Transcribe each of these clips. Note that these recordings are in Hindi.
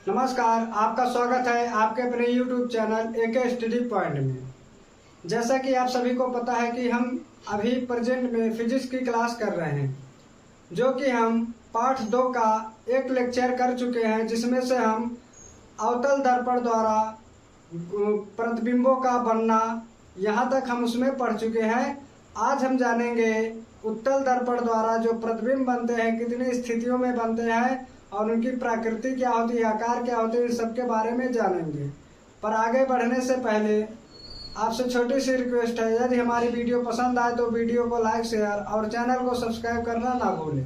नमस्कार, आपका स्वागत है आपके अपने YouTube channel AK study point में। जैसा कि आप सभी को पता है कि हम अभी प्रेजेंट में फिजिक्स की क्लास कर रहे हैं, जो कि हम पाठ 2 का एक लेक्चर कर चुके हैं, जिसमें से हम अवतल दर्पण द्वारा प्रतिबिंबों का बनना यहाँ तक हम उसमें पढ़ चुके हैं। आज हम जानेंगे उत्तल दर्पण द्वारा जो प्रतिबिंब बनते हैं कितनी स्थितियों में बनते हैं और उनकी प्रकृति क्या होती है, आकार क्या होते हैं, इस सब के बारे में जानेंगे। पर आगे बढ़ने से पहले आपसे छोटी सी रिक्वेस्ट है, यदि हमारी वीडियो पसंद आए तो वीडियो को लाइक शेयर और चैनल को सब्सक्राइब करना ना भूलें।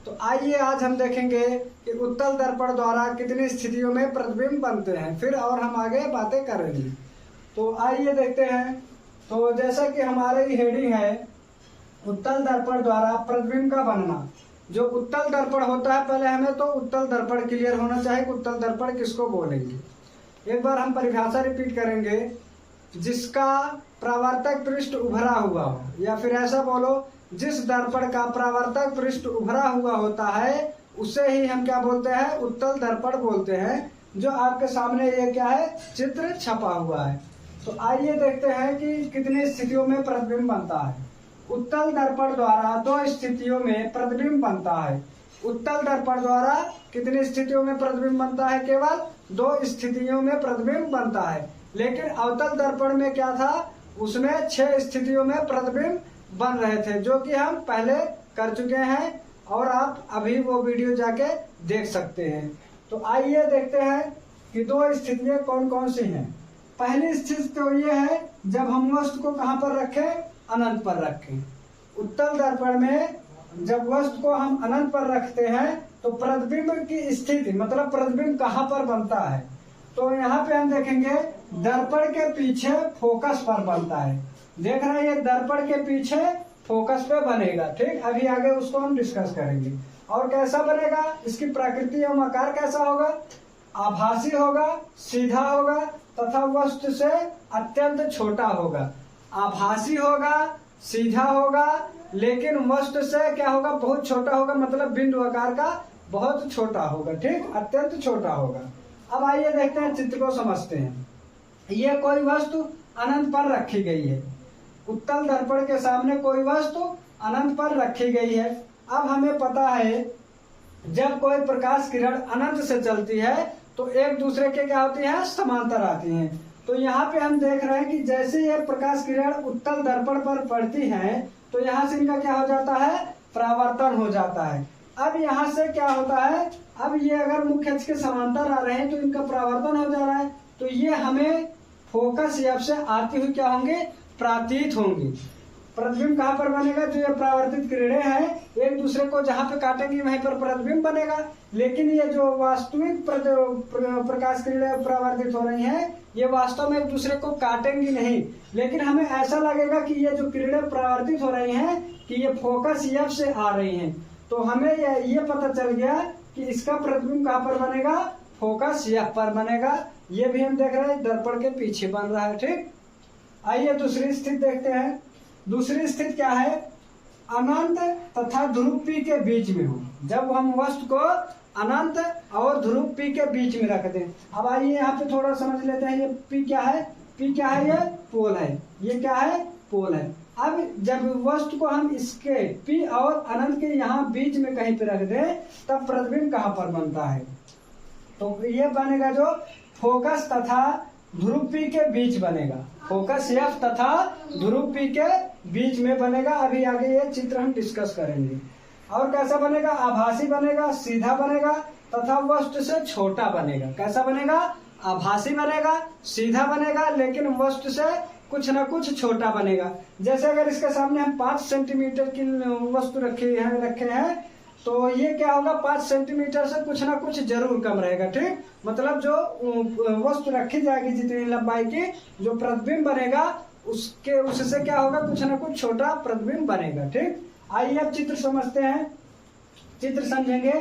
तो आइए आज हम देखेंगे कि उत्तल दर्पण द्वारा कितनी स्थितियों में प्रतिबिंब बनते हैं, फिर और हम आगे बातें करेंगे। तो आइए देखते हैं। तो जैसा कि हमारी हेडिंग है उत्तल दर्पण द्वारा प्रतिबिंब का बनना। जो उत्तल दर्पण होता है, पहले हमें तो उत्तल दर्पण क्लियर होना चाहिए कि उत्तल दर्पण किसको बोलेंगे। एक बार हम परिभाषा रिपीट करेंगे, जिसका परावर्तक पृष्ठ उभरा हुआ हो, या फिर ऐसा बोलो जिस दर्पण का परावर्तक पृष्ठ उभरा हुआ होता है उसे ही हम क्या बोलते हैं, उत्तल दर्पण बोलते हैं। जो आपके सामने ये क्या है, चित्र छपा हुआ है। तो आइए देखते हैं कि कितनी स्थितियों में प्रतिबिंब बनता है। उत्तल दर्पण द्वारा 2 स्थितियों में प्रतिबिंब बनता है। उत्तल दर्पण द्वारा कितनी स्थितियों में प्रतिबिंब बनता है, केवल 2 स्थितियों में प्रतिबिंब बनता है। लेकिन अवतल दर्पण में क्या था, उसमें 6 स्थितियों में प्रतिबिंब बन रहे थे, जो कि हम पहले कर चुके हैं और आप अभी वो वीडियो जाके देख सकते हैं। तो आइए देखते हैं कि 2 स्थितियां कौन कौन सी हैं। पहली स्थिति तो ये है जब हम वस्तु को कहां पर रखें, अनंत पर रखें। उत्तल दर्पण में जब वस्तु को हम अनंत पर रखते हैं तो प्रतिबिंब की स्थिति मतलब प्रतिबिंब कहां पर बनता है। तो यहाँ पे हम देखेंगे दर्पण के पीछे फोकस पर बनता है। देख रहे हैं, ये दर्पण के पीछे फोकस पे बनेगा। ठीक, अभी आगे उसको हम डिस्कस करेंगे। और कैसा बनेगा, इसकी प्रकृति एवं आकार कैसा होगा, आभासी होगा, सीधा होगा तथा वस्तु से अत्यंत छोटा होगा। आभासी होगा, सीधा होगा, लेकिन वस्तु से क्या होगा, बहुत छोटा होगा, मतलब बिंदु आकार का बहुत छोटा होगा। ठीक, अत्यंत छोटा होगा। अब आइए देखते हैं, चित्र को समझते हैं। ये कोई वस्तु अनंत पर रखी गई है। उत्तल दर्पण के सामने कोई वस्तु अनंत पर रखी गई है। अब हमें पता है जब कोई प्रकाश किरण अनंत से चलती है तो एक दूसरे के क्या होती है, समांतर आती हैं। तो यहाँ पे हम देख रहे हैं कि जैसे ये प्रकाश किरण उत्तल दर्पण पर पड़ती है तो यहाँ से इनका क्या हो जाता है, परावर्तन हो जाता है। अब यहाँ से क्या होता है, अब ये अगर मुख्य अक्ष के समांतर आ रहे हैं तो इनका परावर्तन हो जा रहा है। तो ये हमें फोकस एफ से आती हुई क्या होंगे, प्रतीत होंगी। प्रतिबिंब कहाँ पर बनेगा, जो ये परावर्तित किरणें हैं एक दूसरे को जहाँ पे काटेंगी वहीं पर प्रतिबिंब बनेगा। लेकिन ये जो वास्तविक प्रकाश किरणें परावर्तित हो रही हैं ये वास्तव में एक दूसरे को काटेंगी नहीं, लेकिन हमें ऐसा लगेगा कि ये जो किरणें परावर्तित हो रही हैं कि ये फोकस एफ से आ रही हैं। तो हमें ये पता चल गया कि इसका प्रतिबिंब कहाँ पर बनेगा, फोकस एफ पर बनेगा। ये भी हम देख रहे हैं दर्पण के पीछे बन रहा है। ठीक, आइए दूसरी स्थिति देखते हैं। दूसरी स्थिति क्या है, अनंत तथा ध्रुव P के बीच में हो। जब हम वस्तु को अनंत और ध्रुव P के बीच में रख दें। अब आइए यहाँ पे थोड़ा समझ लेते हैं, ये P क्या है, P क्या है, ये पोल है, ये क्या है, पोल है। अब जब वस्तु को हम इसके P और अनंत के यहाँ बीच में कहीं पे रख दें तब प्रतिबिंब कहाँ पर बनता है, तो ये बनेगा जो फोकस तथा ध्रुव P के बीच बनेगा। फोकस एफ तथा ध्रुव P के बीच में बनेगा। अभी आगे ये चित्र हम डिस्कस करेंगे। और कैसा बनेगा, आभासी बनेगा, सीधा बनेगा तथा वस्तु से छोटा बनेगा। कैसा बनेगा, आभासी बनेगा, सीधा बनेगा, लेकिन वस्तु से कुछ न कुछ छोटा बनेगा। जैसे अगर इसके सामने हम 5 सेंटीमीटर की वस्तु रखे हैं तो ये क्या होगा, 5 सेंटीमीटर से कुछ ना कुछ जरूर कम रहेगा। ठीक, मतलब जो वस्तु रखी जाएगी जितनी लंबाई की, जो प्रतिबिंब बनेगा उससे क्या होगा, कुछ ना कुछ छोटा प्रतिबिंब बनेगा। ठीक, आइए अब चित्र समझते हैं, चित्र समझेंगे।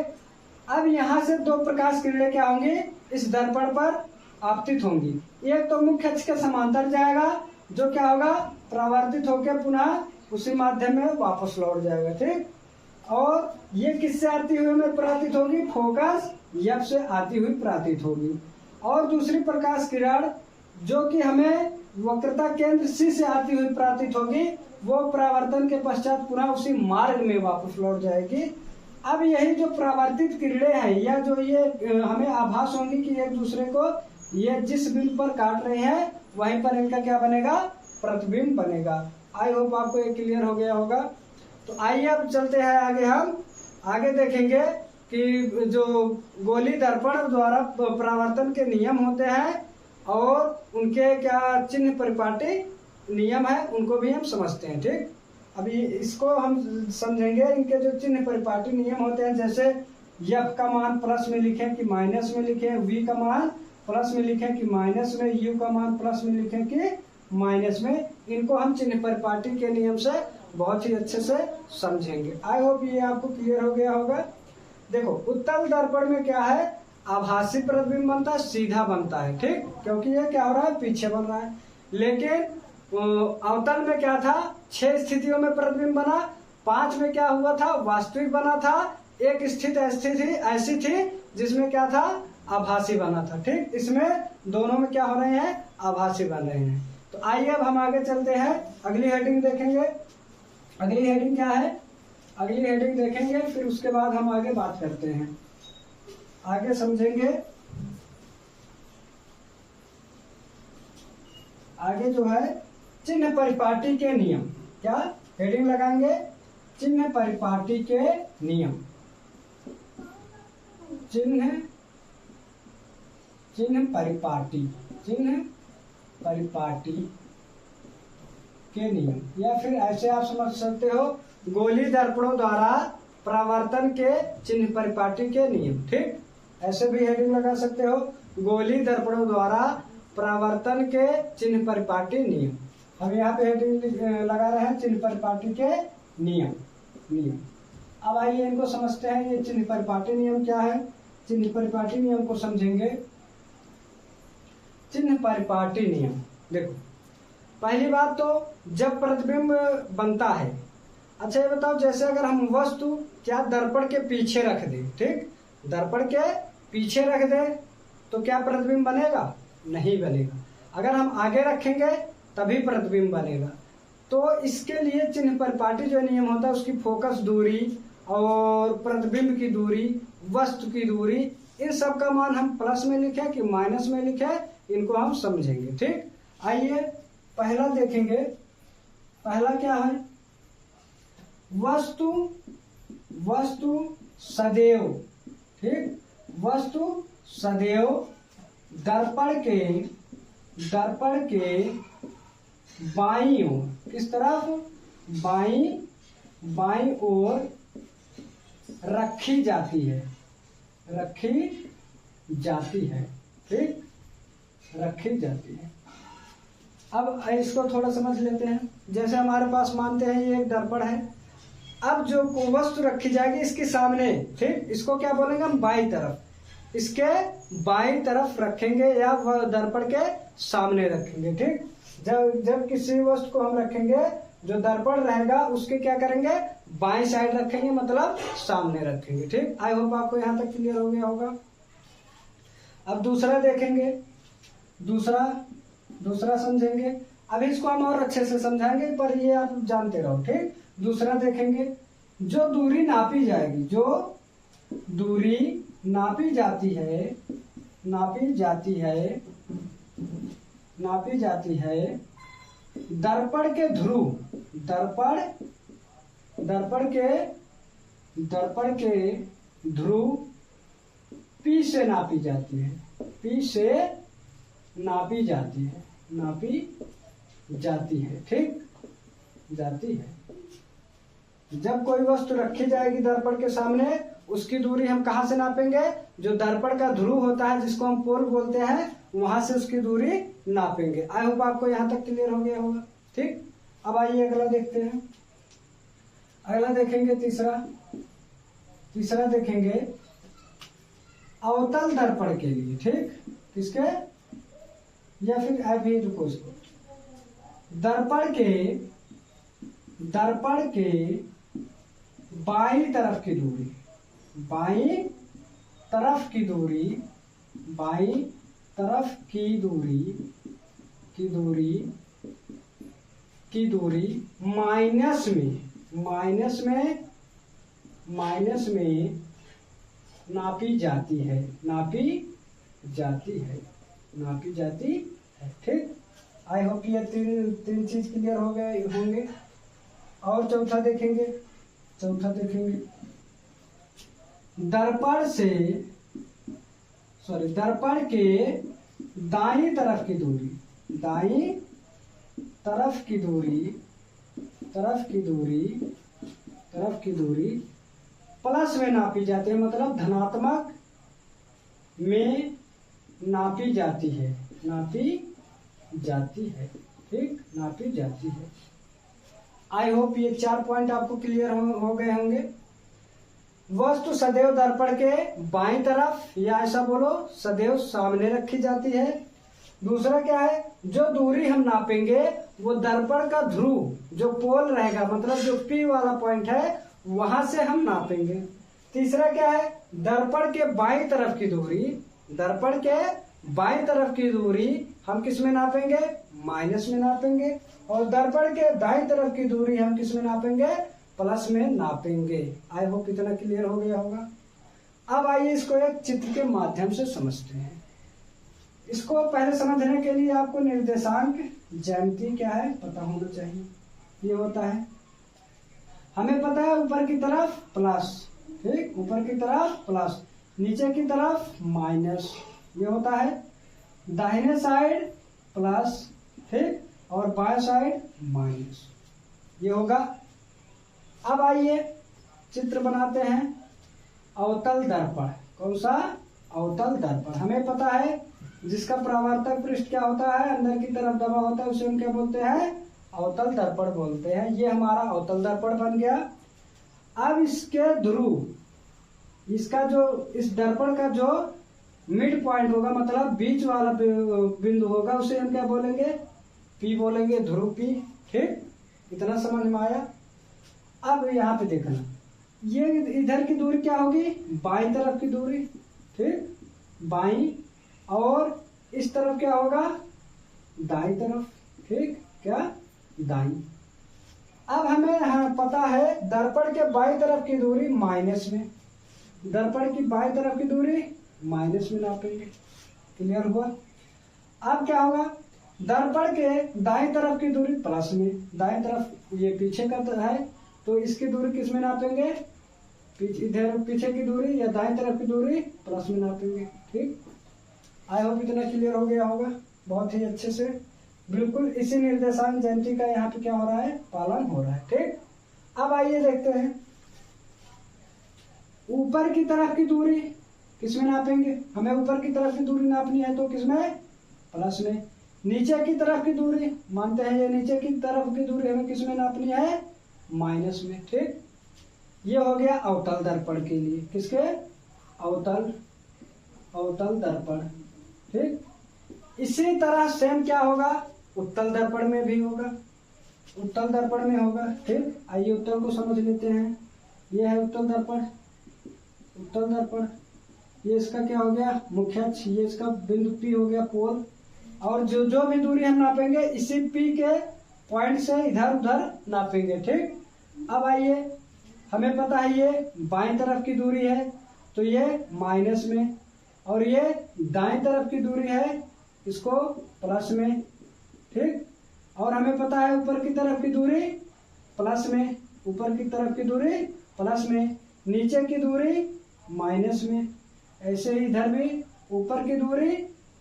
अब यहाँ से 2 प्रकाश किरणें क्या होंगी, इस दर्पण पर आपतित होंगी। एक तो मुख्य अक्ष के समांतर जाएगा, जो क्या होगा, परावर्तित होकर पुनः उसी माध्यम में वापस लौट जाएगा। ठीक, और ये किससे आती हुई हमें परावर्तित होगी, फोकस एफ से आती हुई प्रतीत होगी। और दूसरी प्रकाश किरण जो कि हमें वक्रता केंद्र सी से आती हुई प्रतीत होगी, वो परावर्तन के पश्चात पुनः उसी मार्ग में वापस लौट जाएगी। अब यही जो परावर्तित किरणें हैं या जो ये हमें आभास होंगी कि एक दूसरे को ये जिस बिंदु पर काट रहे हैं वहीं पर इनका क्या बनेगा, प्रतिबिंब बनेगा। आई होप आपको ये क्लियर हो गया होगा। तो आइए अब चलते हैं आगे, हम आगे देखेंगे कि जो गोली दर्पण द्वारा परावर्तन के नियम होते हैं और उनके क्या चिन्ह परिपाटी नियम है उनको भी हम समझते हैं। ठीक, अभी इसको हम समझेंगे। इनके जो चिन्ह परिपाटी नियम होते हैं, जैसे एफ का मान प्लस में लिखें कि माइनस में लिखें, वी का मान प्लस में लिखें कि माइनस में, यू का मान प्लस में लिखें कि माइनस में, इनको हम चिन्ह परिपाटी के नियम से बहुत ही अच्छे से समझेंगे। आई होप ये आपको क्लियर हो गया होगा। देखो, उत्तल दर्पण में क्या है, आभासी प्रतिबिंब बनता है, सीधा बनता है। ठीक, क्योंकि ये क्या हो रहा है, पीछे बन रहा है। लेकिन अवतल में क्या था, 6 स्थितियों में प्रतिबिंब बना, 5 में क्या हुआ था, वास्तविक बना था, एक स्थिति ऐसी थी जिसमें क्या था, आभासी बना था। ठीक, इसमें दोनों में क्या हो रहे हैं, आभासी बन रहे हैं। तो आइए अब हम आगे चलते हैं, अगली हेडिंग देखेंगे। अगली हेडिंग क्या है, अगली हेडिंग देखेंगे, फिर उसके बाद हम आगे बात करते हैं, आगे समझेंगे। आगे जो है चिन्ह परिपाटी के नियम, क्या हेडिंग लगाएंगे, चिन्ह परिपाटी के नियम। चिन्ह परिपाटी के नियम, या फिर ऐसे आप समझ सकते हो, गोली दर्पणों द्वारा परावर्तन के चिन्ह परिपाटी के नियम। ठीक, ऐसे भी हेडिंग लगा सकते हो, गोली दर्पणों द्वारा परावर्तन के चिन्ह परिपाटी नियम। हम यहाँ पे हेडिंग लगा रहे हैं, चिन्ह परिपाटी के नियम। अब आइए इनको समझते हैं, ये चिन्ह परिपाटी नियम क्या है। चिन्ह परिपाटी नियम को समझेंगे। चिन्ह परिपाटी नियम, देखो पहली बात तो जब प्रतिबिंब बनता है, अच्छा ये बताओ, जैसे अगर हम वस्तु क्या दर्पण के पीछे रख दें, ठीक, दर्पण के पीछे रख दें तो क्या प्रतिबिंब बनेगा, नहीं बनेगा। अगर हम आगे रखेंगे तभी प्रतिबिंब बनेगा। तो इसके लिए चिन्ह परिपाटी जो नियम होता है, उसकी फोकस दूरी और प्रतिबिंब की दूरी, वस्तु की दूरी, इन सब का मान हम प्लस में लिखें कि माइनस में लिखें, इनको हम समझेंगे। ठीक, आइए पहला देखेंगे। पहला क्या है, वस्तु सदैव, ठीक, वस्तु सदैव दर्पण के बाईं ओर, किस तरफ, बाईं ओर रखी जाती है, ठीक, रखी जाती है। अब इसको थोड़ा समझ लेते हैं। जैसे हमारे पास मानते हैं ये एक दर्पण है, अब जो वस्तु रखी जाएगी इसके सामने, ठीक, इसको क्या बोलेंगे हम, बाईं तरफ, इसके बाईं तरफ रखेंगे या वह दर्पण के सामने रखेंगे। ठीक, जब किसी वस्तु को हम रखेंगे, जो दर्पण रहेगा उसके क्या करेंगे, बाईं साइड रखेंगे, मतलब सामने रखेंगे। ठीक, आई होप आपको यहाँ तक क्लियर हो गया होगा। अब दूसरा देखेंगे, दूसरा समझेंगे। अभी इसको हम और अच्छे से समझाएंगे, पर ये आप जानते रहो। ठीक, दूसरा देखेंगे, जो दूरी नापी जाएगी, जो दूरी नापी जाती है दर्पण के ध्रुव, दर्पण के ध्रुव P से नापी जाती है, ठीक, जाती है। जब कोई वस्तु रखी जाएगी दर्पण के सामने, उसकी दूरी हम कहाँ से नापेंगे, जो दर्पण का ध्रुव होता है जिसको हम पोल बोलते हैं, वहां से उसकी दूरी नापेंगे। आई होप आपको यहाँ तक क्लियर हो गया होगा। ठीक, अब आइए अगला देखते हैं। अगला देखेंगे तीसरा देखेंगे अवतल दर्पण के लिए। ठीक, किसके, या फिर अभी रुको, दर्पण के बाईं तरफ की दूरी, बाईं तरफ की दूरी, बाईं तरफ की दूरी माइनस में नापी जाती है। ठीक, आई होप ये तीन चीज क्लियर हो गए होंगे। और चौथा देखेंगे। दर्पण के दाईं तरफ की दूरी प्लस में नापी जाती है, मतलब धनात्मक में नापी जाती है। ठीक, नापी जाती है। आई होप ये 4 पॉइंट आपको क्लियर हो गए होंगे। वस्तु सदैव दर्पण के बाईं तरफ, या ऐसा बोलो सदैव सामने रखी जाती है। दूसरा क्या है, जो दूरी हम नापेंगे वो दर्पण का ध्रुव जो पोल रहेगा, मतलब जो P वाला पॉइंट है वहां से हम नापेंगे। तीसरा क्या है, दर्पण के बाईं तरफ की दूरी हम किस में नापेंगे, माइनस में नापेंगे। और दर्पण के दाईं तरफ की दूरी हम किस में नापेंगे, प्लस में नापेंगे। आई होप इतना क्लियर हो गया होगा। अब आइए इसको एक चित्र के माध्यम से समझते हैं। इसको पहले समझने के लिए आपको निर्देशांक ज्यामिति क्या है पता होना चाहिए। ये होता है, हमें पता है ऊपर की तरफ प्लस, ठीक, ऊपर की तरफ प्लस, नीचे की तरफ माइनस। ये होता है दाहिने साइड प्लस, ठीक, और बाएं साइड माइनस। ये होगा। अब आइए चित्र बनाते हैं। अवतल दर्पण, कौन सा, अवतल दर्पण। हमें पता है जिसका परावर्तक पृष्ठ क्या होता है, अंदर की तरफ दबा होता है, उसे हम क्या बोलते हैं, अवतल दर्पण बोलते हैं। ये हमारा अवतल दर्पण बन गया। अब इसके ध्रुव, इसका जो इस दर्पण का जो मिड पॉइंट होगा, मतलब बीच वाला बिंदु होगा, उसे हम क्या बोलेंगे, P बोलेंगे, ध्रुव P। ठीक, इतना समझ में आया। अब यहाँ पे देखना, ये इधर की दूरी क्या होगी, बाईं तरफ की दूरी, ठीक, बाईं, और इस तरफ क्या होगा, दाईं तरफ, ठीक, क्या, दाईं। अब हमें पता है दर्पण के बाईं तरफ की दूरी माइनस में, दर्पण की बाईं तरफ की दूरी माइनस में नापेंगे। क्लियर हुआ। अब क्या होगा, दर्पण के दाईं तरफ की दूरी प्लस में, दाईं तरफ ये पीछे का है तो इसकी दूरी किस में नापेंगे, इधर पीछे की दूरी या दाईं तरफ की दूरी प्लस में नापेंगे। ठीक, आई होप इतना क्लियर हो गया होगा बहुत ही अच्छे से। बिल्कुल इसी निर्देशांक ज्यामिति का यहाँ पे क्या हो रहा है, पालन हो रहा है। ठीक, अब आइए देखते हैं ऊपर की तरफ की दूरी किसमें नापेंगे। हमें ऊपर की तरफ की दूरी नापनी है तो किसमें, प्लस में। नीचे की तरफ की दूरी, मानते हैं ये नीचे की तरफ की दूरी हमें किसमें नापनी है, माइनस में। ठीक, ये हो गया अवतल दर्पण के लिए, किसके, अवतल दर्पण। ठीक, इसी तरह सेम क्या होगा, उत्तल दर्पण में भी होगा, उत्तल दर्पण में होगा। ठीक, आइए उत्तल को समझ लेते हैं। ये है उत्तल दर्पण, ये इसका क्या हो गया, मुख्य अक्ष, ये इसका बिंदु P हो गया, पोल। और जो भी दूरी हम नापेंगे इसी P के पॉइंट से इधर उधर नापेंगे। ठीक, अब आइए हमें पता है ये बाएं तरफ की दूरी है तो ये माइनस में, और ये दाएं तरफ की दूरी है इसको प्लस में। ठीक, और हमें पता है ऊपर की तरफ की दूरी प्लस में, ऊपर की तरफ की दूरी प्लस में, नीचे की दूरी माइनस में। ऐसे ही इधर भी ऊपर की दूरी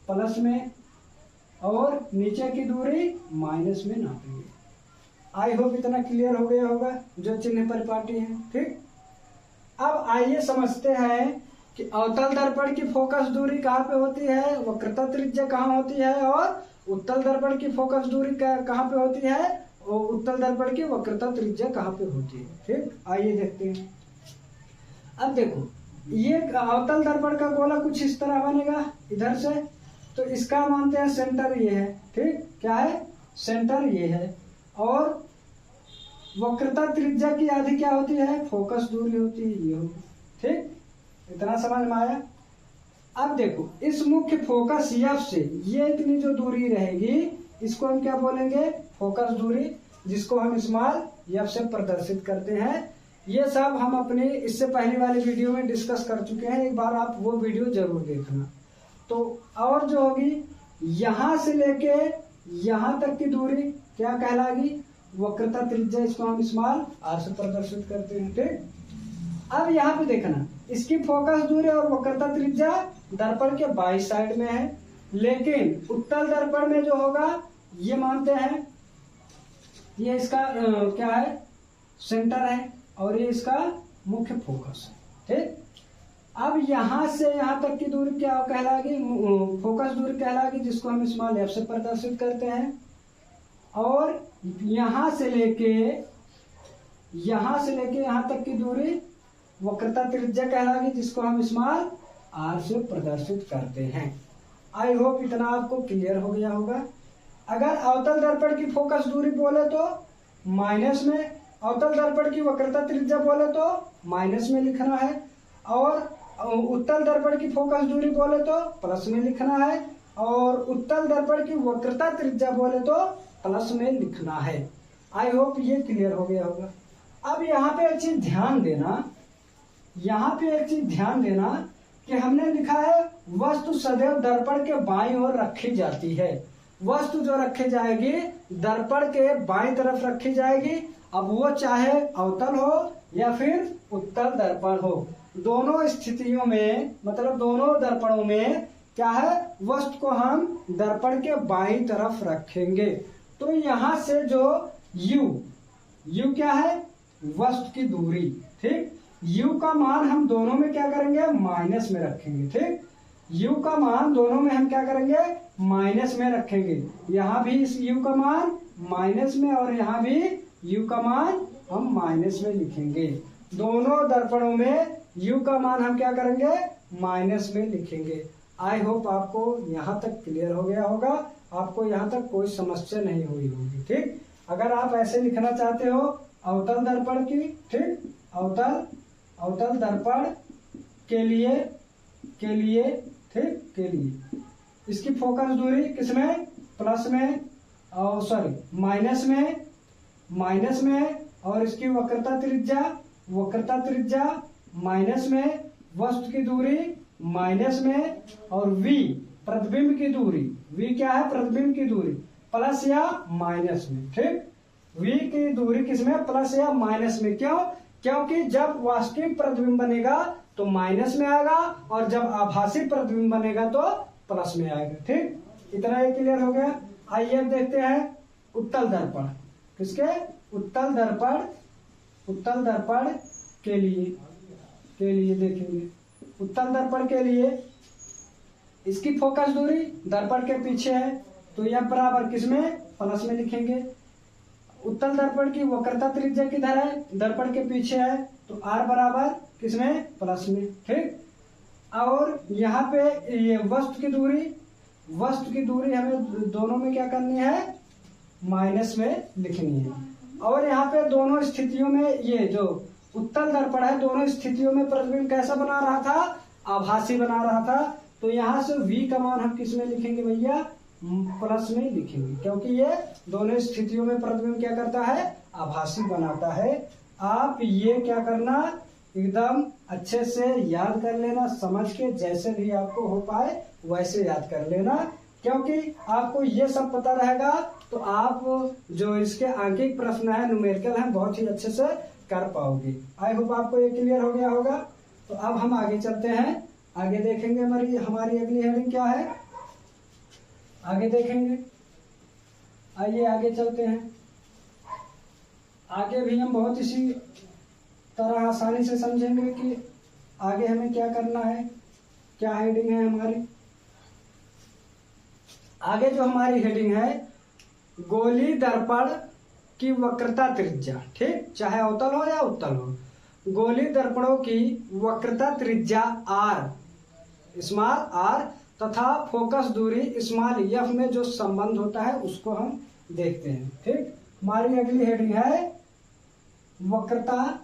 प्लस में और नीचे की दूरी माइनस में नापेंगे। आई होप इतना क्लियर हो गया होगा जो चिन्ह परिपाटी है। ठीक, अब आइए समझते हैं कि अवतल दर्पण की फोकस दूरी कहाँ पे होती है, वक्रता त्रिज्या कहाँ होती है, और उत्तल दर्पण की फोकस दूरी कहाँ पे होती है, और उत्तल दर्पण की वक्रता त्रिज्या कहाँ पे होती है। ठीक, आइए देखते हैं। अब देखो ये अवतल दर्पण का गोला कुछ इस तरह बनेगा इधर से, तो इसका मानते हैं सेंटर ये है। ठीक, क्या है, सेंटर ये है, और वक्रता त्रिज्या की आधी क्या होती है, फोकस दूरी होती है, ये होगी। ठीक, इतना समझ में आया। अब देखो इस मुख्य फोकस एफ से ये इतनी जो दूरी रहेगी इसको हम क्या बोलेंगे, फोकस दूरी, जिसको हम स्मॉल एफ से प्रदर्शित करते हैं। ये सब हम अपने इससे पहले वाले वीडियो में डिस्कस कर चुके हैं, एक बार आप वो वीडियो जरूर देखना। तो और जो होगी यहां से लेके यहां तक की दूरी क्या कहलाएगी, वक्रता त्रिज्या, इसको हम स्मॉल आर से प्रदर्शित करते हैं। ठीक, अब यहाँ पे देखना इसकी फोकस दूरी और वक्रता त्रिज्या दर्पण के बाई साइड में है, लेकिन उत्तल दर्पण में जो होगा ये मानते हैं ये इसका क्या है, सेंटर है और ये इसका मुख्य फोकस है। ठीक, अब यहां से यहां तक की दूरी क्या कहलाएगी, फोकस दूरी कहलाएगी, जिसको हम स्मॉल एफ से प्रदर्शित करते हैं। और यहां से लेके यहां तक की दूरी वक्रता त्रिज्या कहलाएगी, जिसको हम स्मॉल आर से प्रदर्शित करते हैं। आई होप इतना आपको क्लियर हो गया होगा। अगर अवतल दर्पण की फोकस दूरी बोले तो माइनस में, अवतल दर्पण की वक्रता त्रिज्या बोले तो माइनस में लिखना है, और उत्तल दर्पण की फोकस दूरी बोले तो प्लस में लिखना है, और उत्तल दर्पण की वक्रता त्रिज्या बोले तो प्लस में लिखना है। आई होप ये क्लियर हो गया होगा। अब यहाँ पे एक चीज ध्यान देना, कि हमने लिखा है वस्तु सदैव दर्पण के बाईं ओर रखी जाती है। वस्तु जो रखी जाएगी दर्पण के बाईं तरफ रखी जाएगी, अब वो चाहे अवतल हो या फिर उत्तल दर्पण हो, दोनों स्थितियों में, मतलब दोनों दर्पणों में क्या है, वस्तु को हम दर्पण के बाईं तरफ रखेंगे। तो यहां से जो u क्या है, वस्तु की दूरी। ठीक, u का मान हम दोनों में क्या करेंगे, माइनस में रखेंगे। ठीक, u का मान दोनों में हम क्या करेंगे, माइनस में रखेंगे। यहाँ भी इस u का मान माइनस में और यहाँ भी u का मान हम माइनस में लिखेंगे। दोनों दर्पणों में u का मान हम क्या करेंगे, माइनस में लिखेंगे। आई होप आपको यहाँ तक क्लियर हो गया होगा, आपको यहाँ तक कोई समस्या नहीं हुई होगी। ठीक, अगर आप ऐसे लिखना चाहते हो अवतल दर्पण की, ठीक, अवतल दर्पण के लिए ठीक, के लिए इसकी फोकस दूरी किसमें, प्लस में, और सॉरी माइनस में, और इसकी वक्रता त्रिज्या माइनस में, वस्तु की दूरी माइनस में, और v प्रतिबिंब की दूरी, v क्या है, प्रतिबिंब की दूरी, प्लस या माइनस में। ठीक, v की दूरी किसमें, प्लस या माइनस में। क्यों, क्योंकि जब वास्तविक प्रतिबिंब बनेगा तो माइनस में आएगा, और जब आभासी प्रतिबिंब बनेगा तो प्लस में आएगा। ठीक, इतना ये क्लियर हो गया। आइए अब देखते हैं उत्तल दर्पण, किसके, उत्तल दर्पण के लिए देखेंगे। उत्तल दर्पण के लिए इसकी फोकस दूरी दर्पण के पीछे है, तो यह बराबर किसमें, प्लस में लिखेंगे। उत्तल दर्पण की वक्रता त्रिज्या किधर है, दर्पण के पीछे है, तो r बराबर किसमें, प्लस में। ठीक, और यहाँ पे ये वस्तु की दूरी हमें दोनों में क्या करनी है, माइनस में लिखनी है। और यहाँ पे दोनों स्थितियों में ये जो उत्तल दर्पण है दोनों स्थितियों में प्रतिबिंब कैसा बना रहा था, आभासी बना रहा था। तो यहाँ से v का मान हम किस में लिखेंगे भैया, प्लस में लिखेंगे, क्योंकि ये दोनों स्थितियों में प्रतिबिंब क्या करता है, आभासी बनाता है। आप ये क्या करना, एकदम अच्छे से याद कर लेना, समझ के, जैसे भी आपको हो पाए वैसे याद कर लेना, क्योंकि आपको ये सब पता रहेगा तो आप जो इसके आंकिक प्रश्न है, न्यूमेरिकल है, बहुत ही अच्छे से कर पाओगे। आई होप आपको ये क्लियर हो गया होगा। तो अब हम आगे चलते हैं, आगे देखेंगे हमारी अगली हेडिंग क्या है, आगे देखेंगे। आइए आगे चलते हैं। आगे भी हम बहुत इसी तरह आसानी से समझेंगे कि आगे हमें क्या करना है, क्या हेडिंग है हमारी। आगे जो हमारी हेडिंग है, गोली दर्पण की वक्रता त्रिज्या। ठीक, चाहे अवतल हो या उत्तल हो, गोली दर्पणों की वक्रता त्रिज्या r, स्मॉल r, तथा फोकस दूरी स्मॉल f में जो संबंध होता है उसको हम देखते हैं। ठीक, हमारी अगली हेडिंग है वक्रता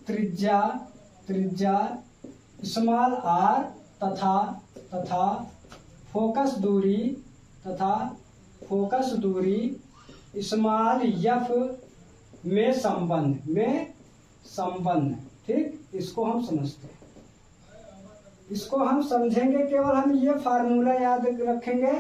त्रिज्या स्मॉल आर तथा फोकस दूरी स्मॉल एफ में संबंध। ठीक, इसको हम समझते हैं, इसको हम समझेंगे। केवल हम ये फार्मूला याद रखेंगे।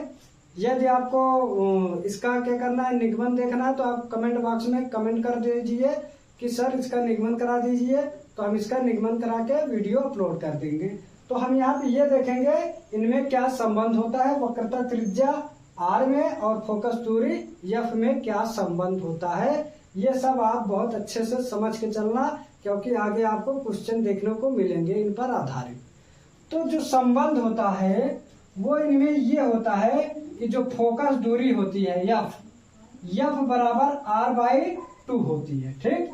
यदि आपको इसका क्या करना है, निगमन देखना है, तो आप कमेंट बॉक्स में कमेंट कर दीजिए कि सर इसका निगमन करा दीजिए, तो हम इसका निगमन करा के वीडियो अपलोड कर देंगे। तो हम यहाँ पे ये देखेंगे इनमें क्या संबंध होता है, वक्रता त्रिज्या आर में और फोकस दूरी एफ में क्या संबंध होता है। ये सब आप बहुत अच्छे से समझ के चलना, क्योंकि आगे आपको क्वेश्चन देखने को मिलेंगे इन पर आधारित। तो जो संबंध होता है वो इनमें ये होता है कि जो फोकस दूरी होती है एफ बराबर r/2 होती है। ठीक,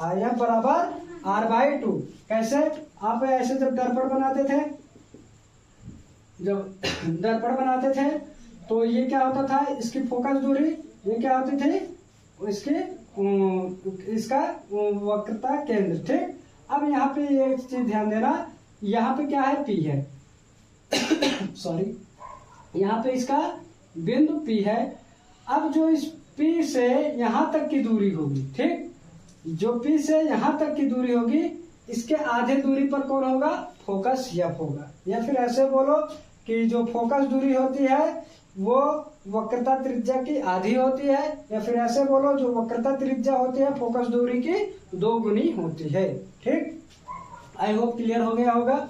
एफ बराबर r/2। कैसे? आप ऐसे जब दर्पण बनाते थे तो ये क्या होता था, इसकी फोकस दूरी ये क्या होती थी, इसका वक्रता केंद्र। ठीक, अब यहाँ पे एक चीज ध्यान देना, यहाँ पे क्या है, P है सॉरी, यहाँ पे इसका बिंदु P है। अब जो इस P से यहाँ तक की दूरी होगी, ठीक, जो P से यहाँ तक की दूरी होगी, इसके आधे दूरी पर कौन होगा, फोकस एफ होगा। या फिर ऐसे बोलो कि जो फोकस दूरी होती है वो वक्रता त्रिज्या की आधी होती है, या फिर ऐसे बोलो जो वक्रता त्रिज्या होती है फोकस दूरी की 2 गुनी होती है। ठीक, आई होप क्लियर हो गया होगा।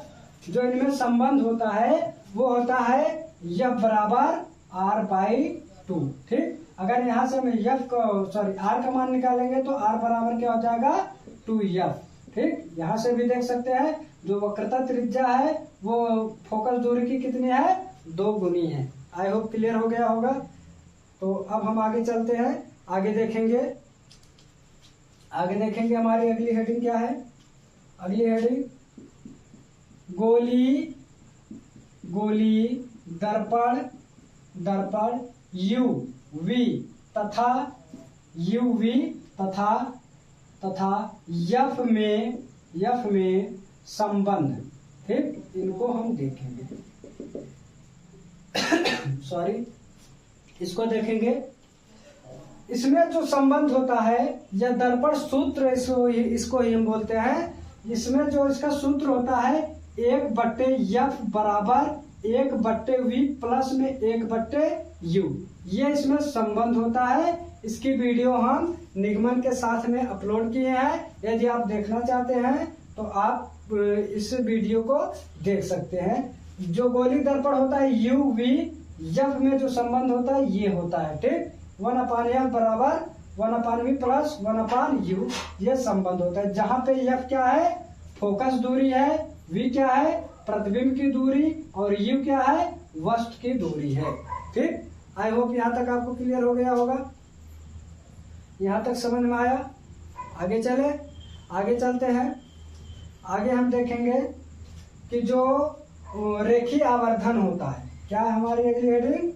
जो इनमें संबंध होता है वो होता है एफ बराबर r/2। ठीक, अगर यहाँ से हम एफ आर का मान निकालेंगे तो r बराबर क्या हो जाएगा, 2f। ठीक, यहाँ से भी देख सकते हैं जो वक्रता त्रिज्या है वो फोकस दूरी की कितनी है, 2 गुनी है। आई होप क्लियर हो गया होगा। तो अब हम आगे चलते हैं, आगे देखेंगे हमारी अगली हेडिंग क्या है। अगली हेडिंग गोली दर्पण यूवी तथा एफ में संबंध। ठीक, इनको हम देखेंगे सॉरी, इसको देखेंगे। इसमें जो संबंध होता है या दर्पण सूत्र, इसको ही हम बोलते हैं। इसमें जो इसका सूत्र होता है 1/f बराबर 1/v प्लस में 1/u, ये इसमें संबंध होता है। इसकी वीडियो हम निगमन के साथ में अपलोड किए हैं। यदि आप देखना चाहते हैं तो आप इस वीडियो को देख सकते हैं। जो गोली दर्पण होता है UV, एफ में जो संबंध होता है ये होता है। ठीक, 1/f बराबर 1/v प्लस 1/u, ये संबंध होता है। जहां पे एफ क्या है, फोकस दूरी है, v क्या है, प्रतिबिंब की दूरी, और u क्या है, वस्तु की दूरी है। ठीक, आई होप यहाँ तक आपको क्लियर हो गया होगा। यहाँ तक समझ में आया। आगे चलते हैं। आगे हम देखेंगे कि जो रेखीय आवर्धन होता है, क्या है हमारी अगली हेडिंग।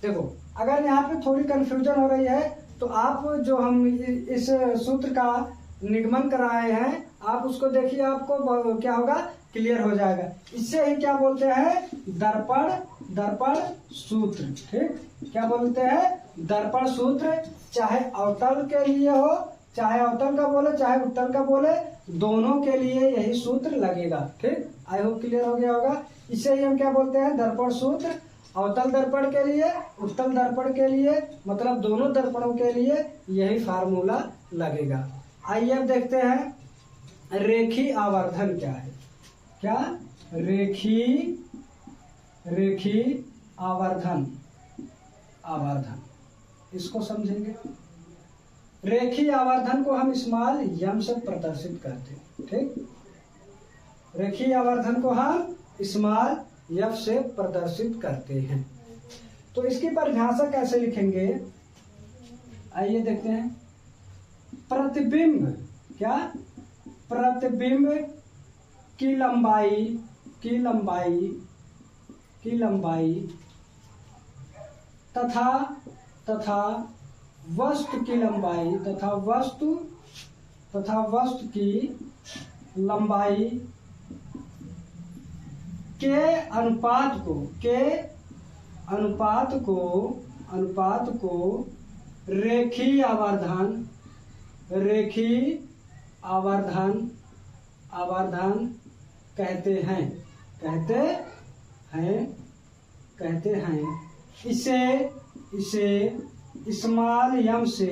देखो, अगर यहाँ पे थोड़ी कंफ्यूजन हो रही है तो आप जो हम इस सूत्र का निगमन कराए हैं आप उसको देखिए, आपको क्या होगा, क्लियर हो जाएगा। इससे ही क्या बोलते हैं, दर्पण सूत्र। ठीक, क्या बोलते हैं, दर्पण सूत्र। चाहे अवतल के लिए हो, चाहे अवतल का बोले, चाहे उत्तल का बोले, दोनों के लिए यही सूत्र लगेगा। ठीक, आई होप क्लियर हो गया होगा। इसे ही हम क्या बोलते हैं, दर्पण सूत्र। अवतल दर्पण के लिए, उत्तल दर्पण के लिए, मतलब दोनों दर्पणों के लिए यही फार्मूला लगेगा। आइए अब देखते हैं रेखीय आवर्धन क्या है। क्या, रेखीय आवर्धन, इसको समझेंगे। रेखीय आवर्धन को हम स्मॉल m से प्रदर्शित करते हैं। ठीक, रेखीय आवर्धन को हम स्मॉल f से प्रदर्शित करते हैं। तो इसकी परिभाषा कैसे लिखेंगे, आइए देखते हैं। प्रतिबिंब, क्या, प्रतिबिंब की लंबाई तथा वस्तु की लंबाई तथा वस्तु की लंबाई के अनुपात को रेखीय आवर्धन कहते हैं। इसे स्मॉल यम से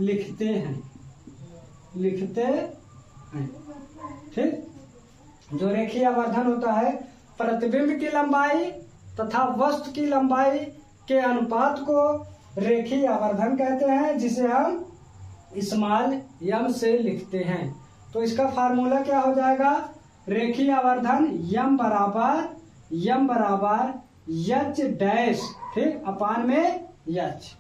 लिखते हैं। ठीक, जो रेखीय आवर्धन होता है प्रतिबिंब की लंबाई तथा वस्तु की लंबाई के अनुपात को रेखीय आवर्धन कहते हैं, जिसे हम स्मॉल यम से लिखते हैं। तो इसका फार्मूला क्या हो जाएगा? रेखीय आवर्धन यम बराबर एच डैश, ठीक, अपान में एच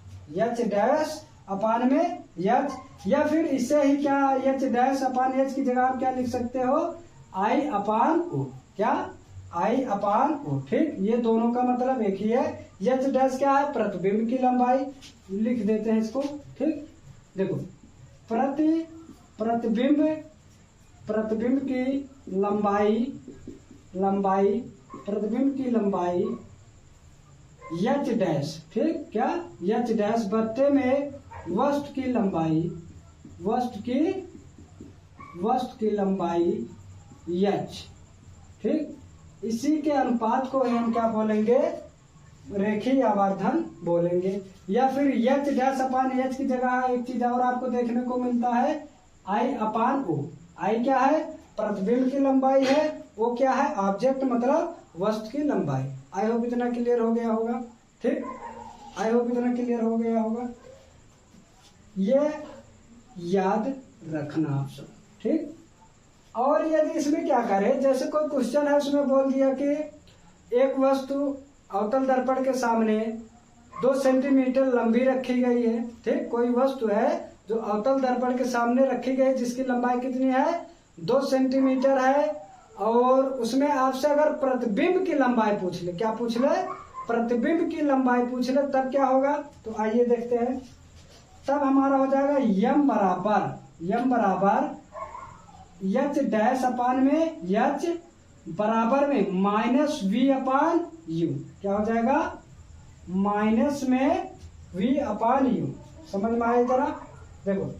डैश अपान में एच, या फिर इससे ही क्या एच डैश अपान एच की जगह आप क्या लिख सकते हो? आई अपान ओ। क्या? आई अपान ओ। ठीक, ये दोनों का मतलब एक ही है। एच डैश क्या है? प्रतिबिंब की लंबाई, लिख देते हैं इसको। ठीक, देखो प्रतिबिंब की लंबाई एच डैश, ठीक, क्या एच डैश बट्टे में वस्तु की लंबाई एच, ठीक, इसी के अनुपात को हम क्या बोलेंगे? रेखीय आवर्धन बोलेंगे। या फिर एच डैश अपान एच की जगह एक चीज और आपको देखने को मिलता है, आई अपान ओ। आई क्या है? प्रतिबिंब की लंबाई है। ओ क्या है? ऑब्जेक्ट मतलब वस्तु की लंबाई। आई होप इतना क्लियर हो गया होगा। ठीक, आई होप इतना क्लियर हो गया होगा। ये याद रखना आप सब। ठीक, और यदि इसमें क्या करें, जैसे कोई क्वेश्चन है उसमें बोल दिया कि एक वस्तु अवतल दर्पण के सामने 2 सेंटीमीटर लंबी रखी गई है। ठीक, कोई वस्तु है जो अवतल दर्पण के सामने रखी गई, जिसकी लंबाई कितनी है? 2 सेंटीमीटर है। और उसमें आपसे अगर प्रतिबिंब की लंबाई पूछ ले, क्या पूछ ले? प्रतिबिंब की लंबाई पूछ ले, तब क्या होगा? तो आइए देखते हैं। तब हमारा हो जाएगा यम बराबर एच डैश अपान में एच बराबर में माइनस वी अपान यू। क्या हो जाएगा? माइनस में वी अपान यू। समझ में आया जरा? देखो,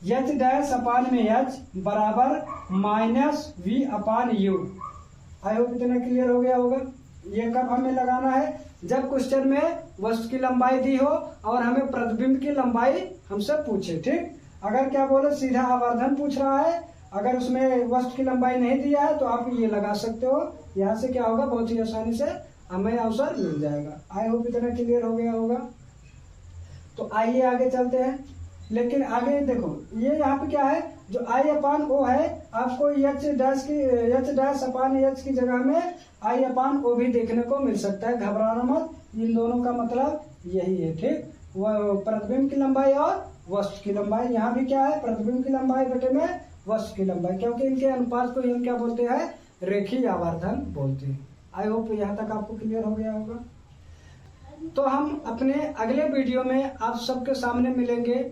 एच डैश अपान में एच बराबर minus V upon you. I hope इतना क्लियर हो गया होगा। ये कब हमें लगाना है? जब क्वेश्चन में वस्तु की लंबाई दी हो और हमें प्रतिबिंब की लंबाई हमसे पूछे। ठीक, अगर क्या बोले सीधा आवर्धन पूछ रहा है, अगर उसमें वस्तु की लंबाई नहीं दिया है तो आप ये लगा सकते हो। यहाँ से क्या होगा? बहुत ही आसानी से हमें आंसर मिल जाएगा। आई होप इतना क्लियर हो गया होगा। तो आइए आगे चलते हैं। लेकिन आगे देखो, ये यहाँ पे क्या है? जो आई अपान ओ है, आपको एच डैश अपान एच की जगह में आई अपान ओ भी देखने को मिल सकता है। घबराना मत, इन दोनों का मतलब यही है। ठीक, वो प्रतिबिंब की लंबाई और वस्तु की लंबाई। यहाँ भी क्या है? प्रतिबिंब की लंबाई बटे में वस्तु की लंबाई, क्योंकि इनके अनुपात को हम क्या बोलते हैं? रेखीय आवर्धन बोलते हैं। आई होप यहाँ तक आपको क्लियर हो गया होगा। तो हम अपने अगले वीडियो में आप सबके सामने मिलेंगे।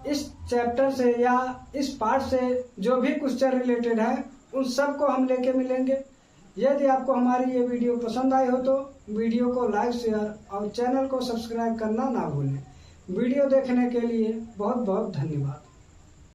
इस चैप्टर से या इस पार्ट से जो भी क्वेश्चन रिलेटेड है उन सब को हम लेके मिलेंगे। यदि आपको हमारी ये वीडियो पसंद आई हो तो वीडियो को लाइक, शेयर और चैनल को सब्सक्राइब करना ना भूलें। वीडियो देखने के लिए बहुत बहुत धन्यवाद।